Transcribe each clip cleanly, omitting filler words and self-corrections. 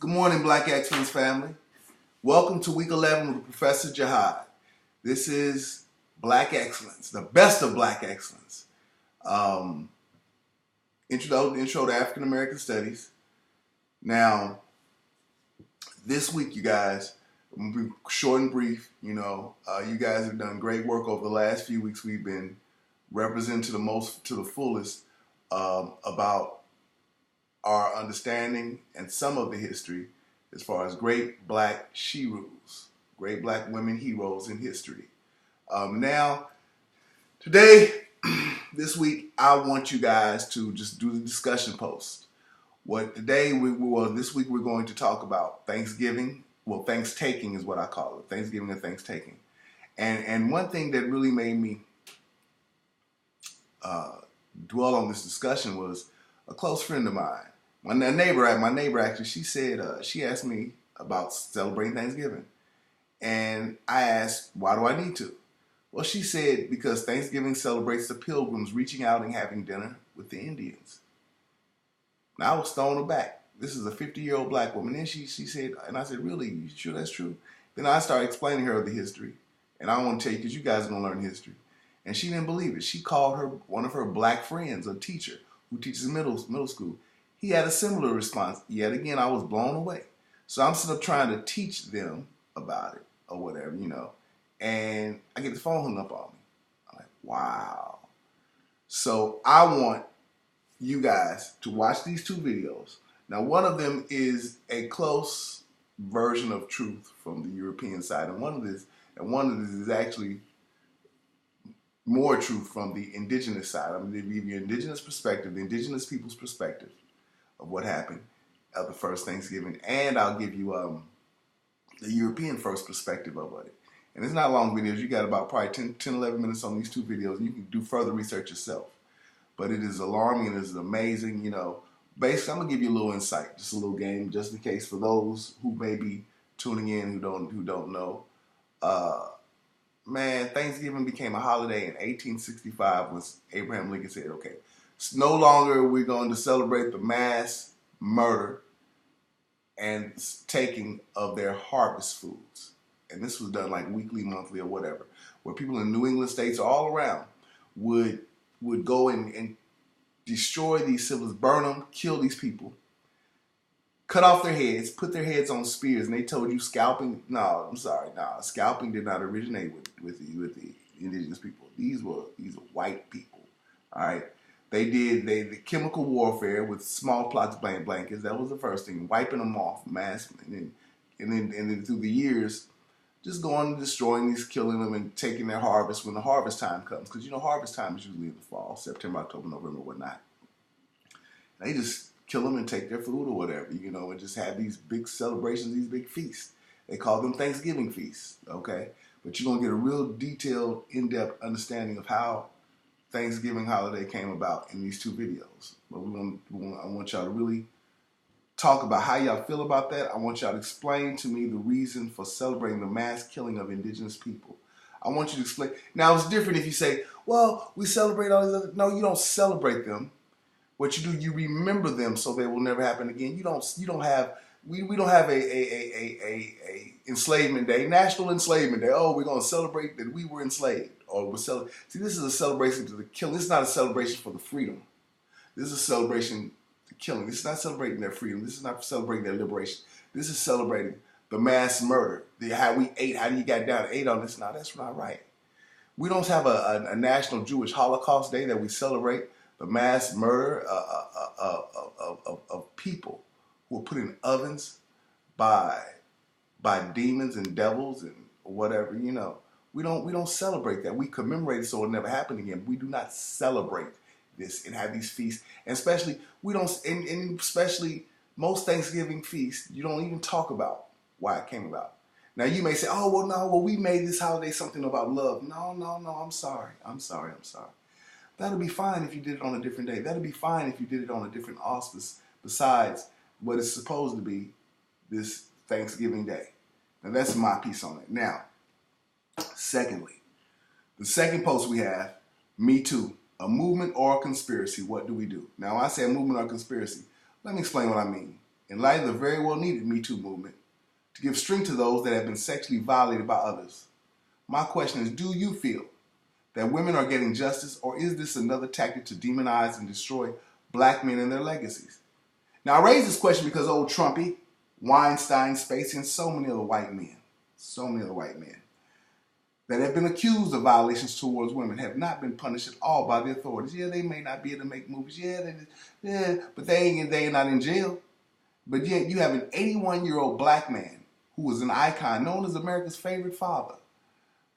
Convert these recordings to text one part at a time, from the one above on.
Good morning, Black Excellence family. Welcome to week 11 with Professor Jihad. This is Black Excellence, the best of Black Excellence. Intro to African American Studies. Now, this week, you guys, I'm going to be short and brief. You guys have done great work over the last few weeks. We've been representing to the fullest about our understanding and some of the history as far as great black she-rules, great black women heroes in history. Now, today, this week, I want you guys to just do the discussion post. This week we're going to talk about Thanksgiving. Well, Thanks-taking is what I call it. Thanksgiving and Thanks-taking. And one thing that really made me dwell on this discussion was a close friend of mine. My neighbor actually, she asked me about celebrating Thanksgiving. And I asked, why do I need to? Well, she said, because Thanksgiving celebrates the pilgrims reaching out and having dinner with the Indians. Now I was thrown aback. This is a 50-year-old black woman. And she said, and I said, really, you sure that's true? Then I started explaining her the history. And I want to tell you, because you guys are going to learn history. And she didn't believe it. She called one of her black friends, a teacher who teaches middle school. He had a similar response. Yet again, I was blown away. So I'm sitting up trying to teach them about it or whatever, and I get the phone hung up on me. I'm like, wow. So I want you guys to watch these two videos. Now, one of them is a close version of truth from the European side, and one of this is actually more truth from the indigenous side. I'm going to give you indigenous perspective, the indigenous people's perspective of what happened at the first Thanksgiving, and I'll give you the European first perspective of it. And it's not long videos. You got about probably 10, 11 minutes on these two videos, and you can do further research yourself. But it is alarming and it is amazing, Basically, I'm going to give you a little insight, just a little game, just in case for those who may be tuning in who don't know. Thanksgiving became a holiday in 1865 when Abraham Lincoln said, okay, it's no longer we're going to celebrate the mass murder and taking of their harvest foods. And this was done like weekly, monthly, or whatever, where people in New England states all around would go and destroy these civils, burn them, kill these people, cut off their heads, put their heads on spears, and they told you scalping. No, I'm sorry, scalping did not originate with the indigenous people. These were white people. All right, they did the chemical warfare with smallpox blankets. That was the first thing, wiping them off, mass, and then through the years, just going and destroying these, killing them, and taking their harvest when the harvest time comes. Because harvest time is usually in the fall, September, October, November, whatnot. They just kill them and take their food or whatever, and just have these big celebrations, these big feasts. They call them Thanksgiving feasts, okay? But you're going to get a real detailed, in-depth understanding of how Thanksgiving holiday came about in these two videos. But I want y'all to really talk about how y'all feel about that. I want y'all to explain to me the reason for celebrating the mass killing of indigenous people. I want you to explain. Now, it's different if you say, well, we celebrate all these other. No, you don't celebrate them. What you do, you remember them so they will never happen again. We don't have a enslavement day, National Enslavement Day. Oh, we're going to celebrate that we were enslaved, or See, this is a celebration to the killing. This is not a celebration for the freedom. This is a celebration to killing. This is not celebrating their freedom. This is not celebrating their liberation. This is celebrating the mass murder. How we ate. How you got down and ate on this? Now that's not right. We don't have a National Jewish Holocaust Day that we celebrate the mass murder of people who were put in ovens by demons and devils and whatever. We don't celebrate that. We commemorate it so it'll never happen again. We do not celebrate this and have these feasts, and especially especially most Thanksgiving feasts, you don't even talk about why it came about. Now you may say, oh well, we made this holiday something about love. No, I'm sorry. That'll be fine if you did it on a different day. That'll be fine if you did it on a different auspice besides what it's supposed to be this Thanksgiving Day. Now that's my piece on it. Now, secondly, the second post we have, Me Too, a movement or a conspiracy, what do we do? Now, when I say a movement or a conspiracy, let me explain what I mean. in light of the very well needed Me Too movement, to give strength to those that have been sexually violated by others. My question is, do you feel that women are getting justice, or is this another tactic to demonize and destroy black men and their legacies? Now, I raise this question because old Trumpy, Weinstein, Spacey, and so many other white men that have been accused of violations towards women have not been punished at all by the authorities. Yeah, they may not be able to make movies. But they ain't not in jail. But yet you have an 81-year-old black man who was an icon, known as America's favorite father.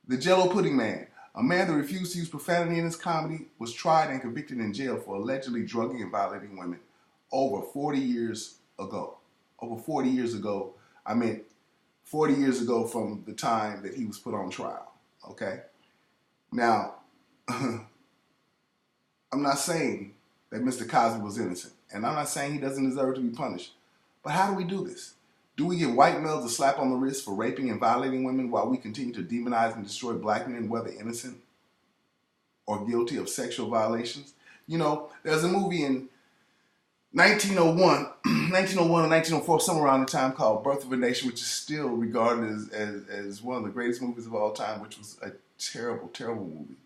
The Jell-O Pudding Man, a man that refused to use profanity in his comedy, was tried and convicted in jail for allegedly drugging and violating women over 40 years ago. Over 40 years ago, 40 years ago from the time that he was put on trial. Okay? Now, I'm not saying that Mr. Cosby was innocent, and I'm not saying he doesn't deserve to be punished. But how do we do this? Do we give white males a slap on the wrist for raping and violating women while we continue to demonize and destroy black men, whether innocent or guilty of sexual violations? You know, there's a movie in 1901 or 1904, somewhere around the time, called Birth of a Nation, which is still regarded as one of the greatest movies of all time, which was a terrible, terrible movie.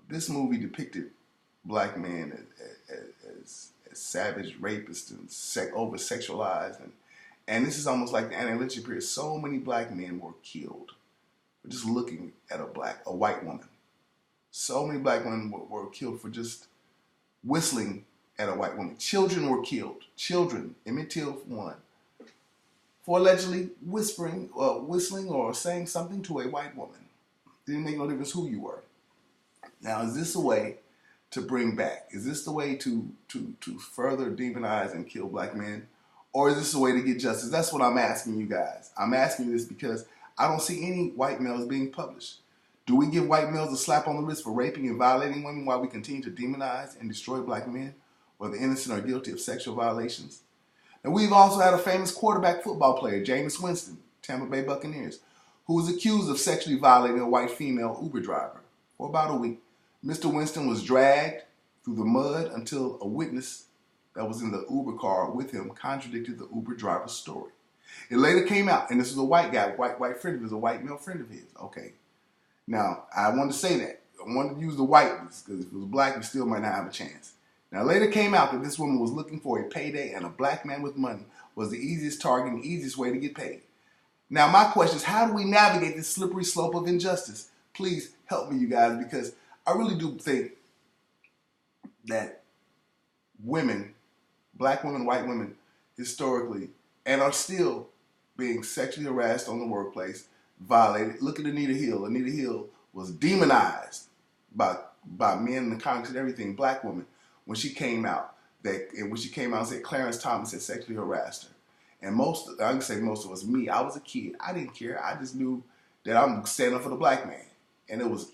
This movie depicted black men as savage rapists and over-sexualized. And this is almost like the anti-lynching period. So many black men were killed for just looking at a white woman. So many black women were killed for just whistling at a white woman. Children were killed. Children, Emmett Till one, for allegedly whistling or saying something to a white woman. Didn't make no difference who you were. Now, is this a way to bring back? Is this the way to further demonize and kill black men? Or is this a way to get justice? That's what I'm asking you guys. I'm asking you this because I don't see any white males being published. Do we give white males a slap on the wrist for raping and violating women while we continue to demonize and destroy black men, whether innocent or guilty of sexual violations? And we've also had a famous quarterback football player, Jameis Winston, Tampa Bay Buccaneers, who was accused of sexually violating a white female Uber driver. For about a week, Mr. Winston was dragged through the mud until a witness that was in the Uber car with him contradicted the Uber driver's story. It later came out, and this was a white guy, white friend of his, a white male friend of his. Okay. Now, I wanted to say that. I wanted to use the whiteness, because if it was black, we still might not have a chance. Now, later came out that this woman was looking for a payday, and a black man with money was the easiest target and easiest way to get paid. Now, my question is, how do we navigate this slippery slope of injustice? Please help me, you guys, because I really do think that women, black women, white women, historically, and are still being sexually harassed on the workplace, violated. Look at Anita Hill. Anita Hill was demonized by men in the Congress and everything, black women, when she came out. And when she came out and said Clarence Thomas had sexually harassed her. And I can say most of us, me, I was a kid. I didn't care. I just knew that I'm standing up for the black man. And it was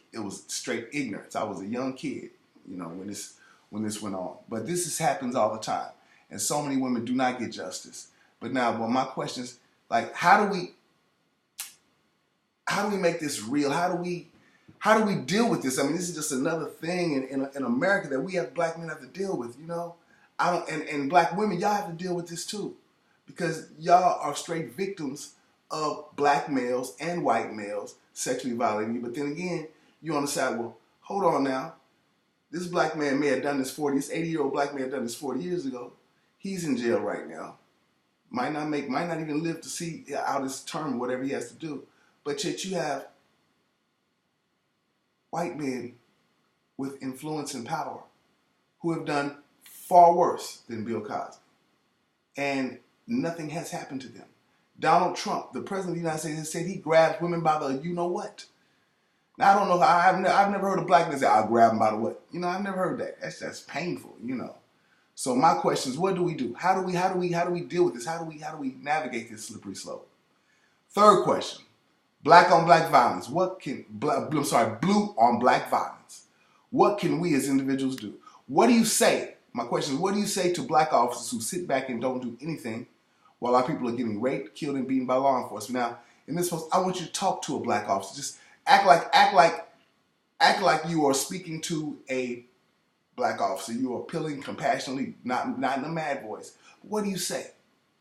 straight ignorance. I was a young kid, you know, when this went on. But this happens all the time. And so many women do not get justice. But now, my question is, like, how do we make this real? How do we deal with this? I mean, this is just another thing in America that we have black men have to deal with, you know? And black women, y'all have to deal with this too. Because y'all are straight victims of black males and white males sexually violating you. But then again, you're on the side, well, hold on now. This black man may have done this 80-year-old black man had done this 40 years ago. He's in jail right now. Might not even live to see out his term, whatever he has to do. But yet you have white men with influence and power who have done far worse than Bill Cosby. And nothing has happened to them. Donald Trump, the president of the United States, has said he grabs women by the you-know-what. Now, I don't know, I've never heard a black man say, I'll grab them by the what. You know, I've never heard that. That's painful, you know. So my question is, what do we do? How do we deal with this? How do we navigate this slippery slope? Third question, black on black violence. Blue on black violence. What can we as individuals do? What do you say? My question is, what do you say to black officers who sit back and don't do anything while our people are getting raped, killed, and beaten by law enforcement? Now, in this post, I want you to talk to a black officer. Just act like you are speaking to a black officer. You are appealing compassionately, not in a mad voice. What do you say?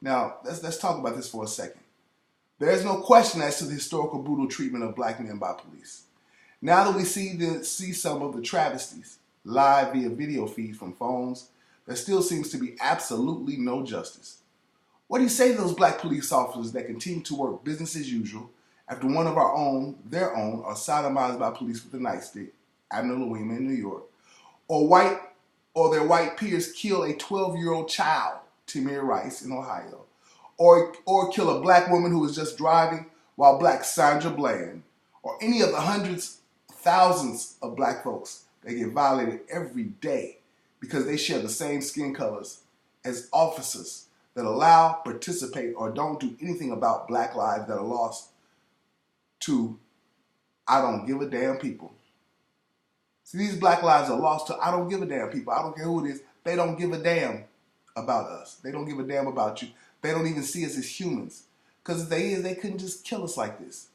Now, let's talk about this for a second. There is no question as to the historical brutal treatment of black men by police. Now that we see some of the travesties live via video feed from phones, there still seems to be absolutely no justice. What do you say to those black police officers that continue to work business as usual after one of their own, are sodomized by police with a nightstick, Abner Louima in New York, or their white peers kill a 12-year-old child, Tamir Rice in Ohio, or kill a black woman who was just driving while black Sandra Bland, or any of the hundreds, thousands of black folks that get violated every day because they share the same skin colors as officers that allow, participate, or don't do anything about black lives that are lost to I don't give a damn people. See, these black lives are lost to I don't give a damn people. I don't care who it is. They don't give a damn about us. They don't give a damn about you. They don't even see us as humans. Because if they couldn't just kill us like this.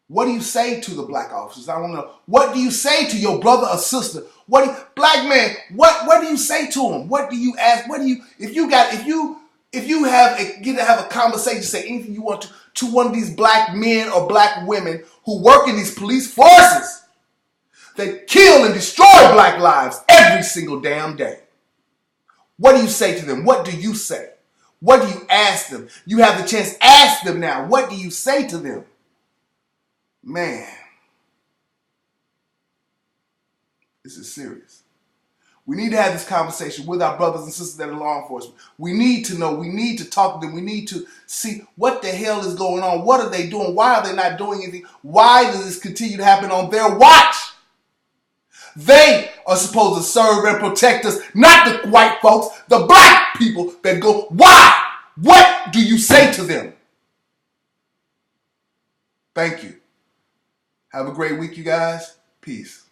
What do you say to the black officers? I want to know. What do you say to your brother or sister? Black man, what do you say to them? What do you ask? If you get to have a conversation, say anything you want to one of these black men or black women who work in these police forces that kill and destroy black lives every single damn day. What do you say to them? What do you say? What do you ask them? You have the chance to ask them now. What do you say to them? Man, this is serious. We need to have this conversation with our brothers and sisters that are law enforcement. We need to know. We need to talk to them. We need to see what the hell is going on. What are they doing? Why are they not doing anything? Why does this continue to happen on their watch? They are supposed to serve and protect us, not the white folks, the black people that go, why? What do you say to them? Thank you. Have a great week, you guys. Peace.